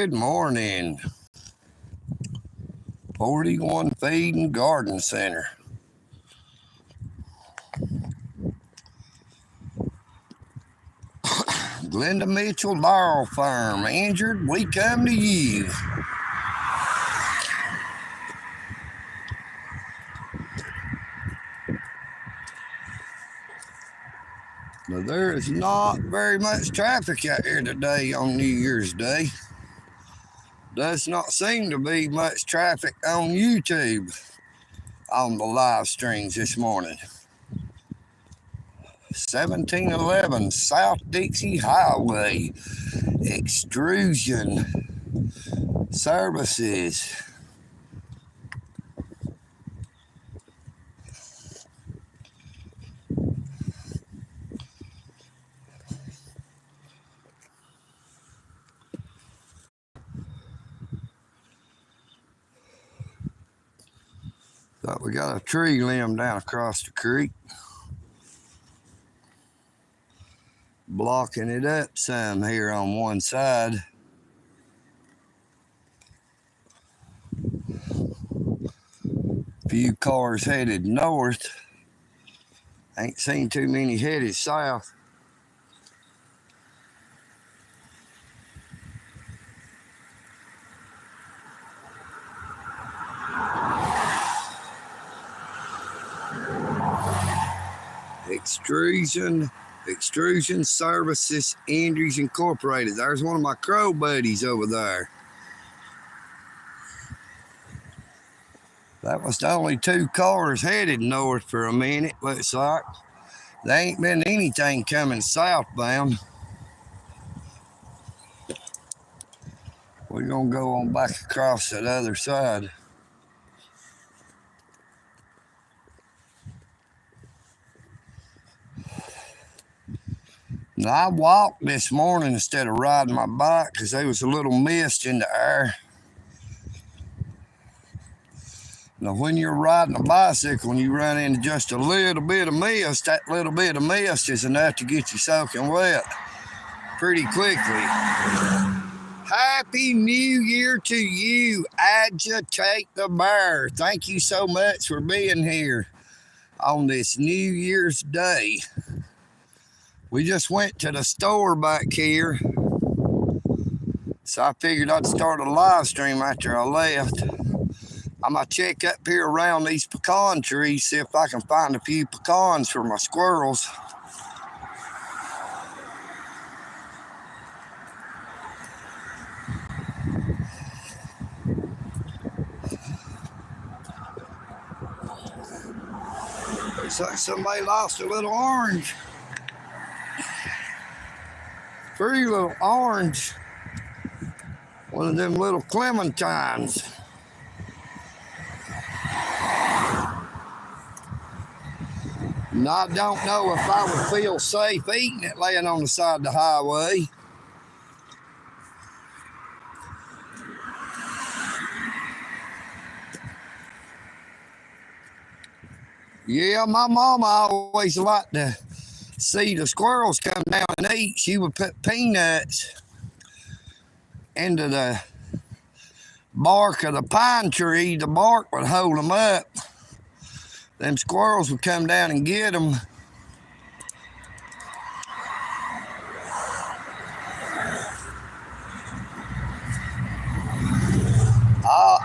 Good morning. 41 Feed and Garden Center. Glenda Mitchell Law Firm. Injured, we come to you. Now, there is not very much traffic out here today on New Year's Day. Does not seem to be much traffic on YouTube on the live streams this morning. 1711 South Dixie Highway. Extrusion Services. Thought we got a tree limb down across the creek, blocking it up some here on one side. Few cars headed north. Ain't seen too many headed south. Extrusion Services Industries Incorporated. There's one of my crow buddies over there. That was the only two cars headed north for a minute, looks like. There ain't been anything coming southbound. We're gonna go on back across that other side. Now, I walked this morning instead of riding my bike because there was a little mist in the air. Now, when you're riding a bicycle and you run into just a little bit of mist, that little bit of mist is enough to get you soaking wet pretty quickly. Happy New Year to you, Agitate the Bear. Thank you so much for being here on this New Year's Day. We just went to the store back here, so I figured I'd start a live stream after I left. I'm going to check up here around these pecan trees, see if I can find a few pecans for my squirrels. Looks like somebody lost a little orange. Pretty little orange. One of them little clementines. And I don't know if I would feel safe eating it laying on the side of the highway. Yeah, my mama always liked to see the squirrels come down and eat. She would put peanuts into the bark of the pine tree. The bark would hold them up. Them squirrels would come down and get them.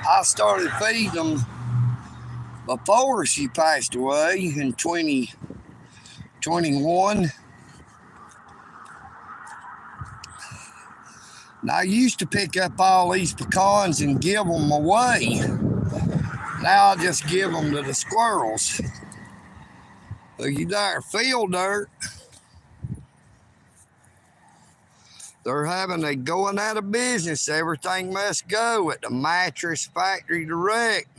I started feeding them before she passed away in 2021. Now, I used to pick up all these pecans and give them away. Now I just give them to the squirrels. Look at there, field dirt. They're going out of business. Everything must go at the Mattress Factory Direct.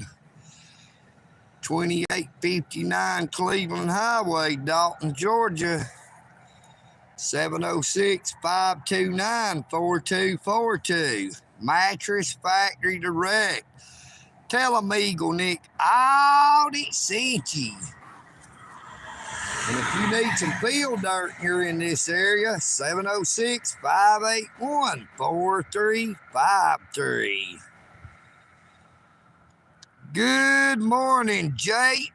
2859 Cleveland Highway, Dalton, Georgia. 706-529-4242. Mattress Factory Direct. Tell them EagleNick, oh, they sent you. And if you need some field dirt and you're in this area, 706-581-4353. Good morning, JFK.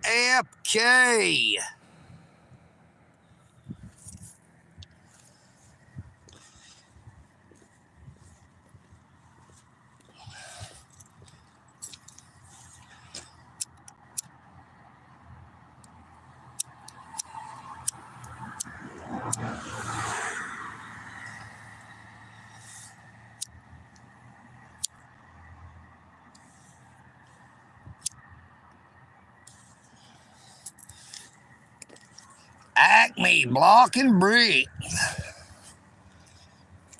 Acme Block and Brick.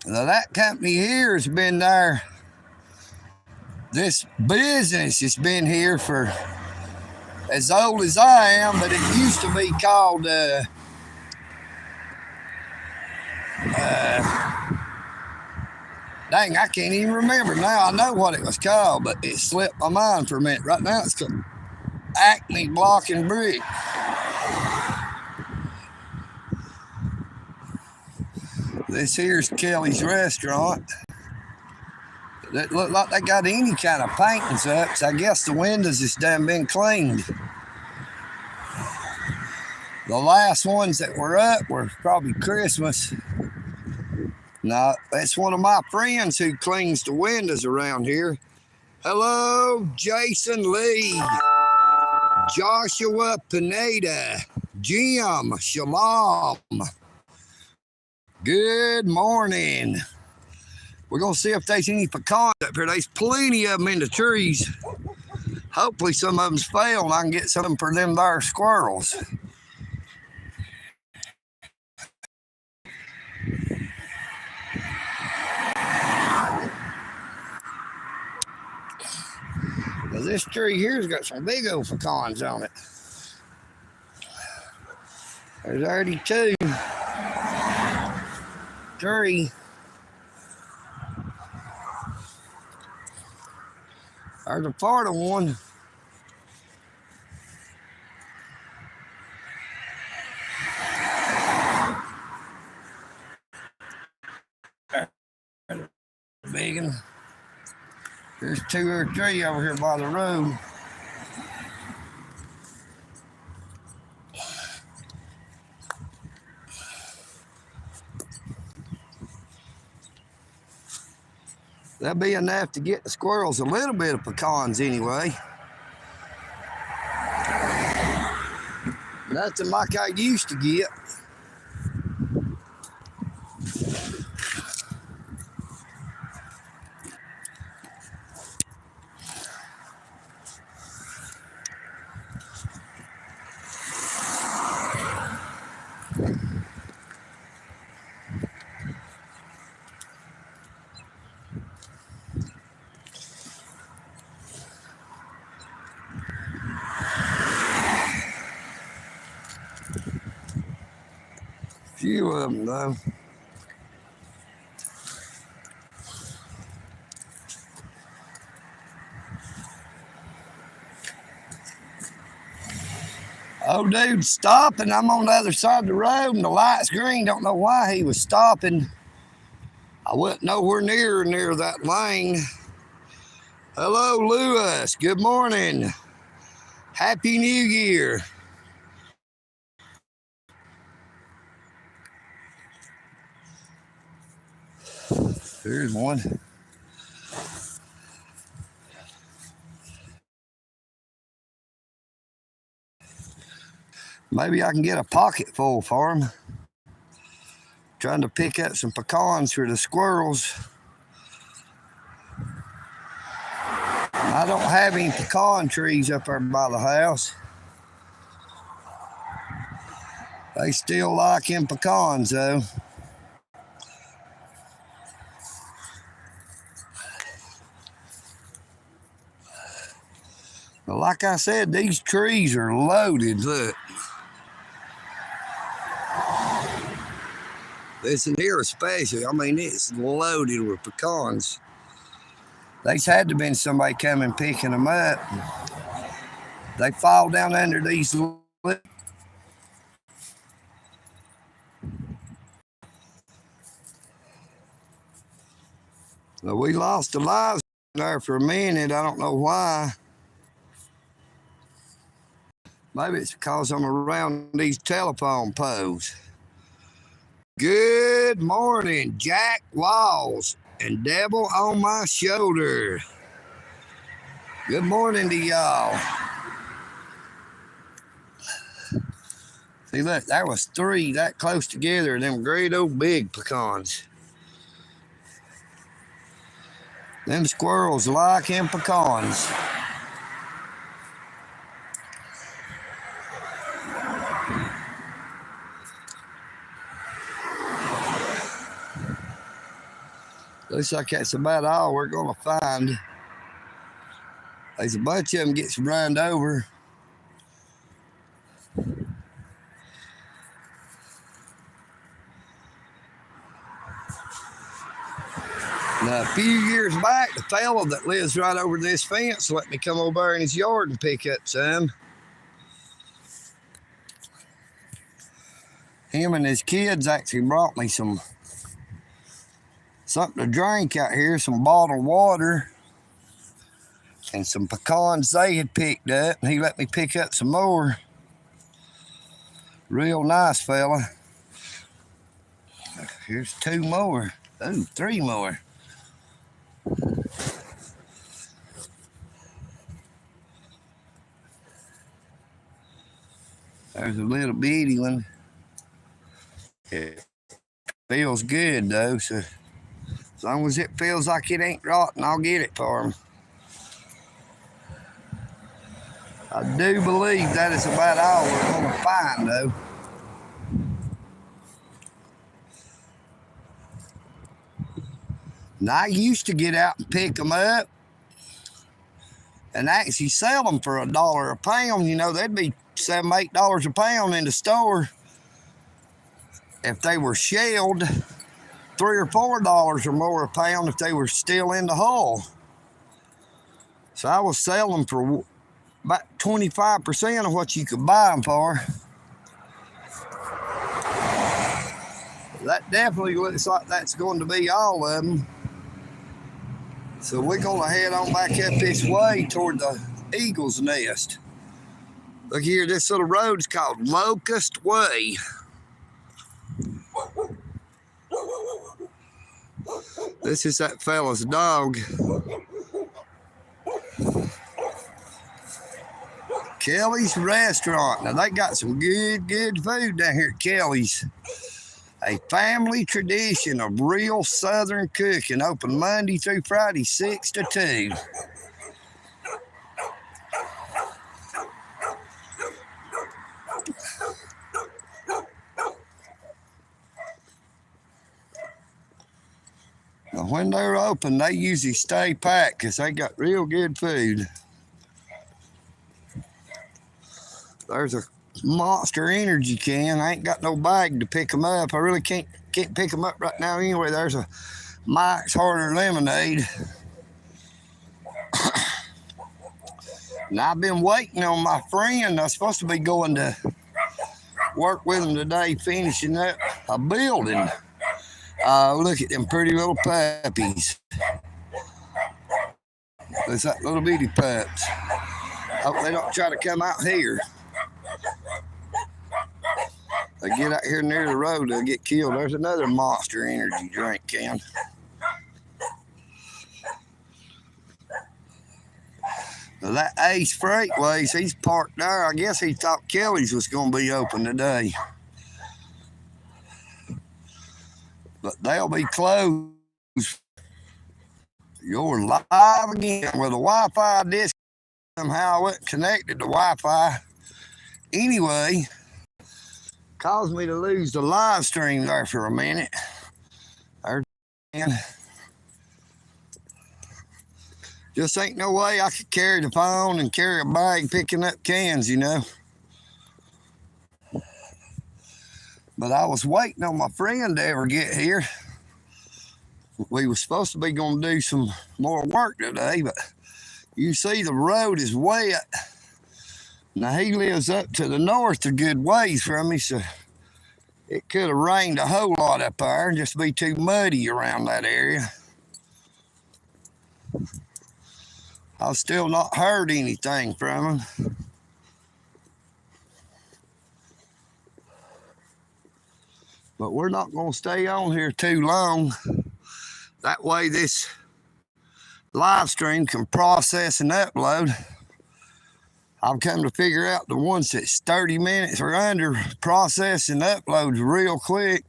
Now that company here has been there. This business has been here for as old as I am, but it used to be called dang, I can't even remember now. I know what it was called, but it slipped my mind for a minute. Right now it's called Acme Block and Brick. This here's Kelly's restaurant. It look like they got any kind of paintings up, so I guess the windows has done been cleaned. The last ones that were up were probably Christmas. No, that's one of my friends who cleans the windows around here. Hello, Jason Lee, Joshua Pineda, Jim, Shalom. Good morning. We're going to see if there's any pecans up here. There's plenty of them in the trees. Hopefully some of them's failed and I can get some for them there squirrels. Now this tree here's got some big old pecans on it. There's already 2. 3. There's a part of one. Big one. There's 2 or 3 over here by the road. That'll be enough to get the squirrels a little bit of pecans anyway. Nothing like I used to get. Few of them though. Oh, dude, stopping. I'm on the other side of the road and the light's green. Don't know why he was stopping. I wasn't nowhere near that lane. Hello, Lewis. Good morning. Happy New Year. There's one. Maybe I can get a pocket full for him. Trying to pick up some pecans for the squirrels. I don't have any pecan trees up there by the house. They still like them pecans though. But like I said, these trees are loaded, look. This in here especially, I mean, it's loaded with pecans. There's had to have been somebody coming picking them up. They fall down under these. Well, we lost the live there for a minute. I don't know why. Maybe it's because I'm around these telephone poles. Good morning, Jack Walls and Devil on my shoulder. Good morning to y'all. See, look, there was 3 that close together, them great old big pecans. Them squirrels like them pecans. Looks like that's about all we're gonna find. There's a bunch of them gets run over. Now, a few years back, the fellow that lives right over this fence let me come over there in his yard and pick up some. Him and his kids actually brought me something to drink out here, some bottled water, and some pecans they had picked up, and he let me pick up some more. Real nice fella. Here's 2 more. Oh, 3 more. There's a little bitty one. It feels good though, so as long as it feels like it ain't rotten, I'll get it for him. I do believe that is about all we're gonna find though. And I used to get out and pick them up and actually sell them for $1 a pound. You know, they'd be $7, $8 a pound in the store. If they were shelled, $3 or $4 or more a pound if they were still in the hull. So I was selling for about 25% of what you could buy them for. That definitely looks like that's going to be all of them. So we're going to head on back up this way toward the Eagle's Nest. Look here, this little road's called Locust Way. This is that fella's dog. Kelly's Restaurant. Now, they got some good food down here at Kelly's. A family tradition of real Southern cooking. Open Monday through Friday, 6 to 2. Now, when they're open, they usually stay packed because they got real good food. There's a Monster Energy can. I ain't got no bag to pick them up. I really can't pick them up right now anyway. There's a Mike's Harder Lemonade. And I've been waiting on my friend. I was supposed to be going to work with him today, finishing up a building. Look at them pretty little puppies. There's that little bitty pups. Hope they don't try to come out here. They get out here near the road, they'll get killed. There's another Monster Energy drink can. Now that Ace Freightways, he's parked there. I guess he thought Kelly's was going to be open today. But they'll be closed. You're live again with a Wi-Fi disc. Somehow I wasn't connected to Wi-Fi. Anyway, caused me to lose the live stream there for a minute. Just ain't no way I could carry the phone and carry a bag picking up cans, you know. But I was waiting on my friend to ever get here. We were supposed to be going to do some more work today, but you see the road is wet. Now he lives up to the north a good ways from me, so it could have rained a whole lot up there and just be too muddy around that area. I've still not heard anything from him. But we're not going to stay on here too long. That way this live stream can process and upload. I've come to figure out the ones that's 30 minutes or under process and uploads real quick.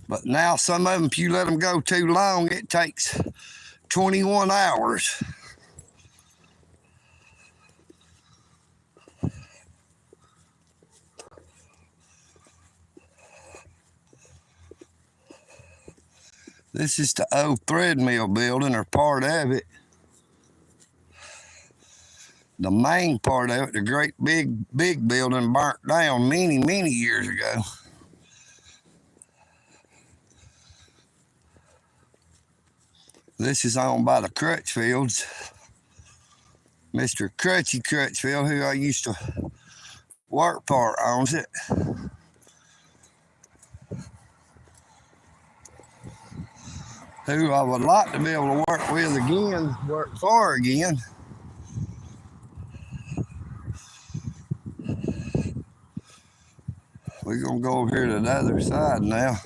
But now some of them, if you let them go too long, it takes 21 hours. This is the old thread mill building, or part of it. The main part of it, the great big building, burnt down many years ago. This is owned by the Crutchfields. Mr. Crutchfield, who I used to work for, owns it. Who I would like to be able to work with again, work for again. We're going to go over here to the other side now.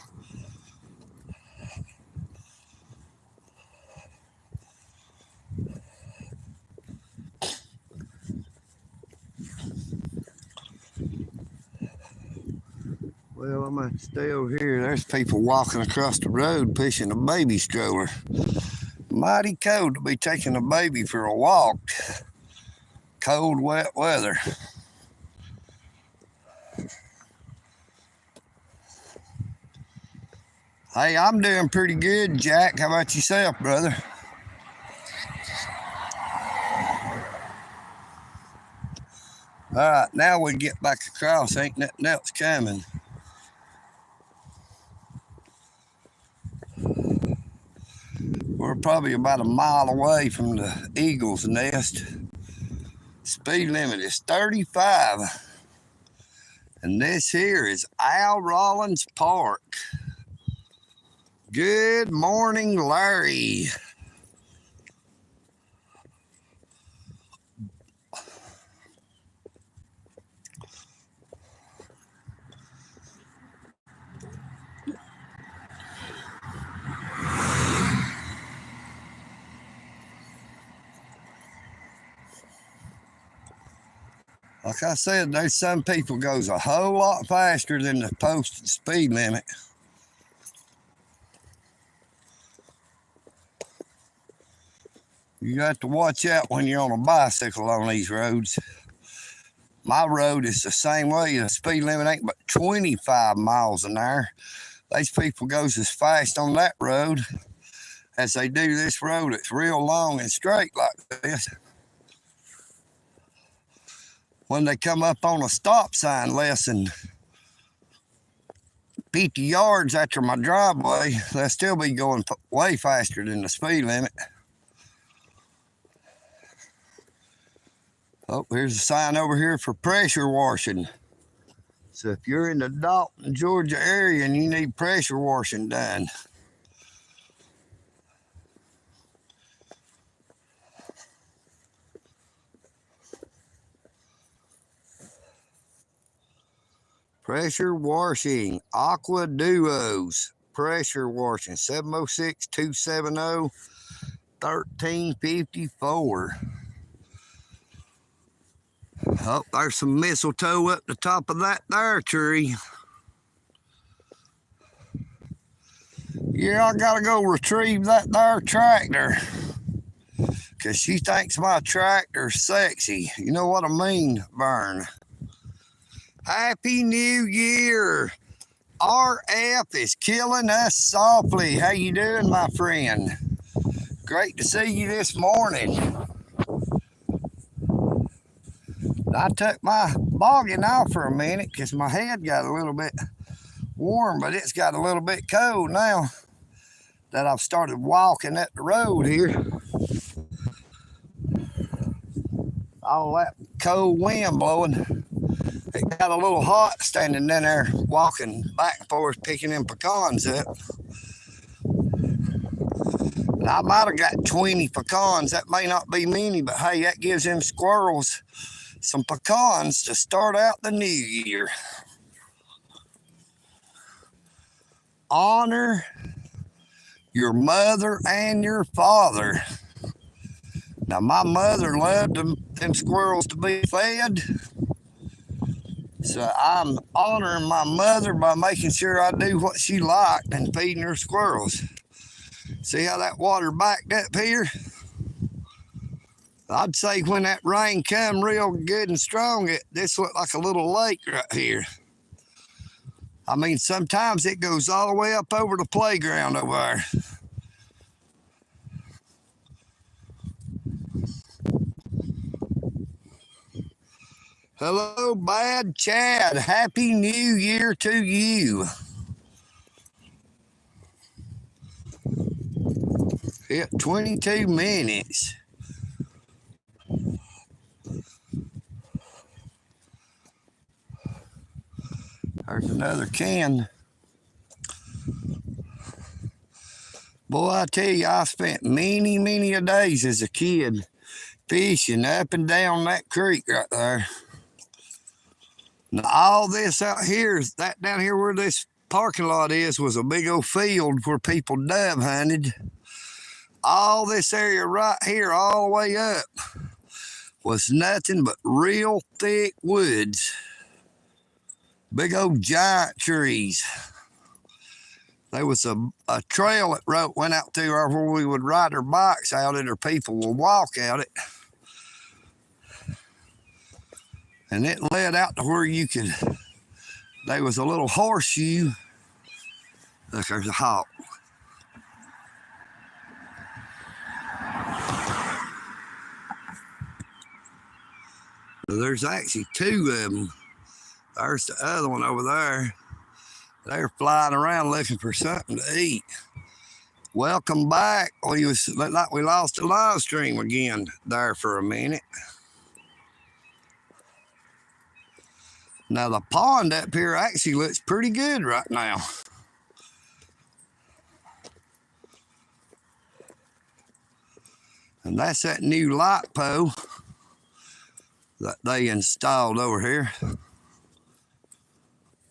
Well, I'm going to stay over here. There's people walking across the road pushing a baby stroller. Mighty cold to be taking a baby for a walk. Cold, wet weather. Hey, I'm doing pretty good, Jack. How about yourself, brother? All right, now we get back across. Ain't nothing else coming. We're probably about a mile away from the Eagle's Nest. Speed limit is 35. And this here is Al Rollins Park. Good morning, Larry. Like I said, there's some people goes a whole lot faster than the posted speed limit. You got to watch out when you're on a bicycle on these roads. My road is the same way. The speed limit ain't but 25 miles an hour. These people goes as fast on that road as they do this road. It's real long and straight like this. When they come up on a stop sign less than 50 yards after my driveway, they'll still be going way faster than the speed limit. Oh, here's a sign over here for pressure washing. So if you're in the Dalton, Georgia area and you need pressure washing done, pressure washing, Aqua Duos, pressure washing, 706-270-1354. Oh, there's some mistletoe up the top of that there tree. Yeah, I gotta go retrieve that there tractor. Cause she thinks my tractor's sexy. You know what I mean, Vern? Happy New Year. RF is killing us softly. How you doing, my friend? Great to see you this morning. I took my boggin off for a minute because my head got a little bit warm, but it's got a little bit cold now that I've started walking up the road here. All that cold wind blowing. It got a little hot standing in there walking back and forth picking them pecans up. I might have got 20 pecans. That may not be many, but hey, that gives them squirrels some pecans to start out the new year. Honor your mother and your father. Now, my mother loved them squirrels to be fed. So I'm honoring my mother by making sure I do what she liked and feeding her squirrels. See how that water backed up here? I'd say when that rain come real good and strong, this looked like a little lake right here. I mean, sometimes it goes all the way up over the playground over there. Hello, Bad Chad. Happy New Year to you. Hit 22 minutes. There's another can. Boy, I tell you, I spent many a days as a kid fishing up and down that creek right there. Now, all this out here, that down here where this parking lot is, was a big old field where people dove hunted. All this area right here, all the way up, was nothing but real thick woods. Big old giant trees. There was a trail that went out through there where we would ride our bikes out it, or people would walk out it. And it led out to where you could, there was a little horseshoe. Look, there's a hawk. There's actually two of them. There's the other one over there. They're flying around looking for something to eat. Welcome back. We lost the live stream again there for a minute. Now the pond up here actually looks pretty good right now. And that's that new light pole that they installed over here.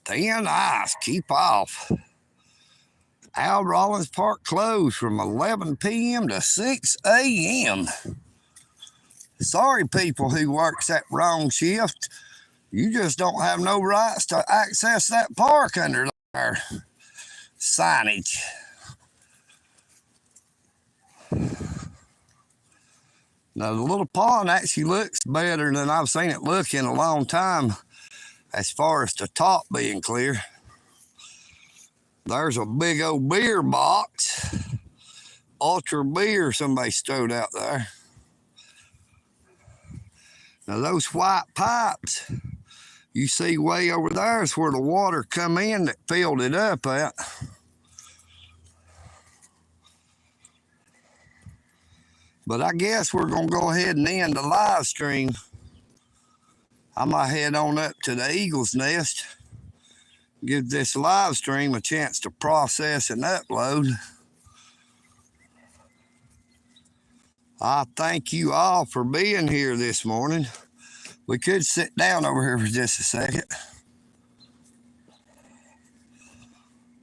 Thin ice, keep off. Al Rollins Park closed from 11 p.m. to 6 a.m. Sorry, people who works that wrong shift. You just don't have no rights to access that park under their signage. Now, the little pond actually looks better than I've seen it look in a long time as far as the top being clear. There's a big old beer box. Ultra beer somebody stowed out there. Now, those white pipes you see way over there is where the water come in that filled it up at. But I guess we're going to go ahead and end the live stream. I might head on up to the Eagle's Nest, give this live stream a chance to process and upload. I thank you all for being here this morning. We could sit down over here for just a second.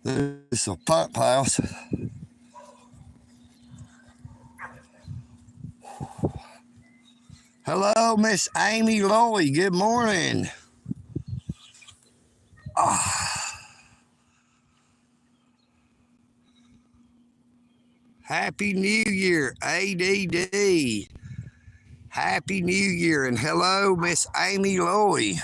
This is a pump house. Hello, Miss Amy Lloyd. Good morning. Happy New Year, ADD. Happy New Year, and hello, Miss Amy Lloyd.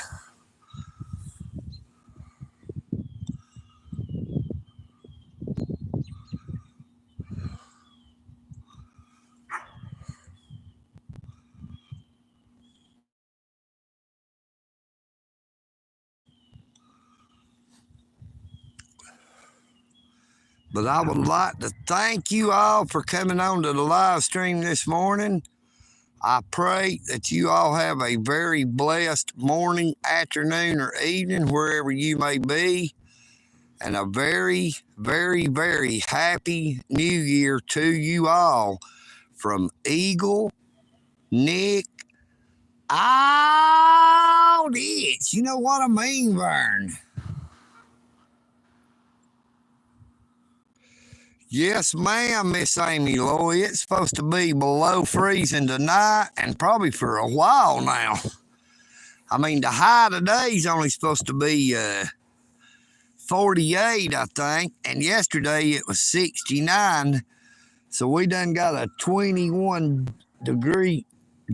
But I would like to thank you all for coming on to the live stream this morning. I pray that you all have a very blessed morning, afternoon, or evening, wherever you may be. and a very, very, very happy new year to you all from Eagle, Nick, all this. You know what I mean, Vern? Yes, ma'am, Miss Amy Lloyd. It's supposed to be below freezing tonight and probably for a while now. I mean, the high today's only supposed to be 48, I think, and yesterday it was 69. So we done got a 21-degree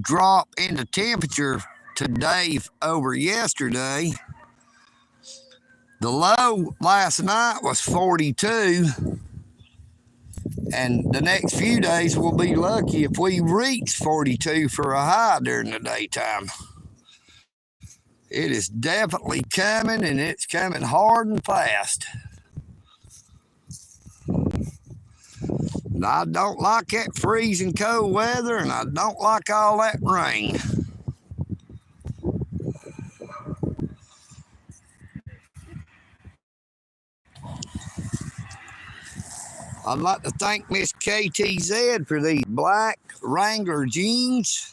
drop in the temperature today over yesterday. The low last night was 42. And the next few days we'll be lucky if we reach 42 for a high during the daytime. It is definitely coming, and it's coming hard and fast. And I don't like that freezing cold weather, and I don't like all that rain. I'd like to thank Miss KTZ for these black Wrangler jeans.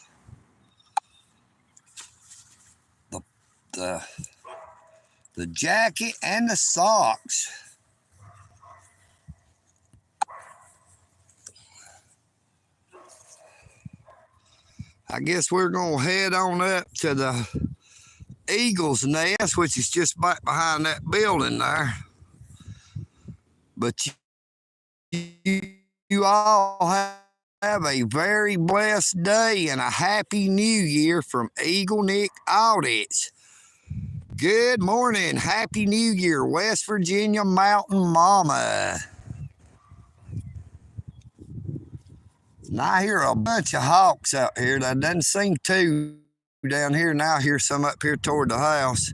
The jacket and the socks. I guess we're going to head on up to the Eagle's Nest, which is just back behind that building there. But you all have a very blessed day and a happy new year from EagleNick Audits. Good morning. Happy New Year, West Virginia Mountain Mama. And I hear a bunch of hawks out here. That doesn't seem two down here. Now I hear some up here toward the house.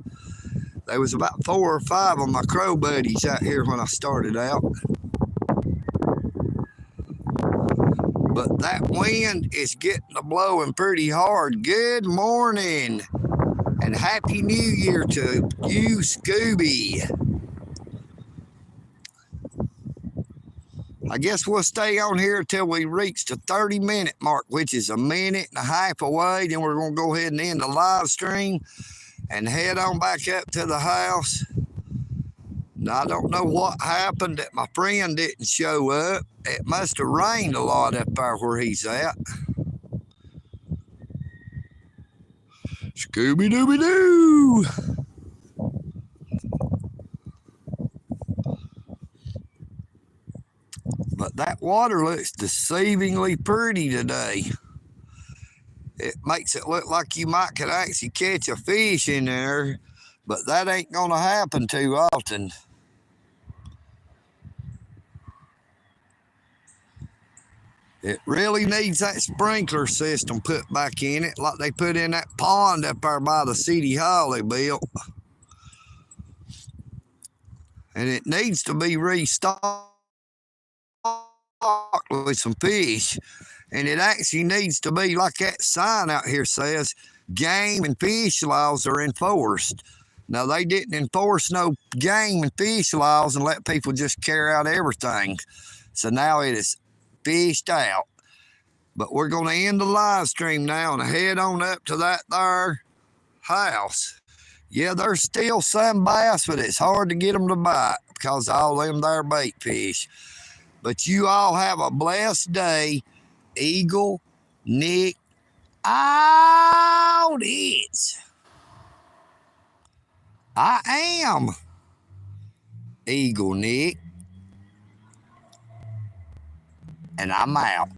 There was about 4 or 5 of my crow buddies out here when I started out. But that wind is getting to blowing pretty hard. Good morning. And Happy New Year to you, Scooby. I guess we'll stay on here until we reach the 30-minute mark, which is a minute and a half away. Then we're going to go ahead and end the live stream and head on back up to the house. Now, I don't know what happened that my friend didn't show up. It must have rained a lot up there where he's at. Scooby-Dooby-Doo! But that water looks deceivingly pretty today. It makes it look like you might could actually catch a fish in there, but that ain't gonna happen too often. It really needs that sprinkler system put back in it, like they put in that pond up there by the city hall they built. And it needs to be restocked with some fish. And it actually needs to be like that sign out here says, game and fish laws are enforced. Now, they didn't enforce no game and fish laws and let people just carry out everything. So now it is fished out. But we're going to end the live stream now and head on up to that there house. Yeah, there's still some bass, but it's hard to get them to bite because of all them there bait fish. But you all have a blessed day. Eagle, Nick, out it. I am Eagle Nick, and I'm out.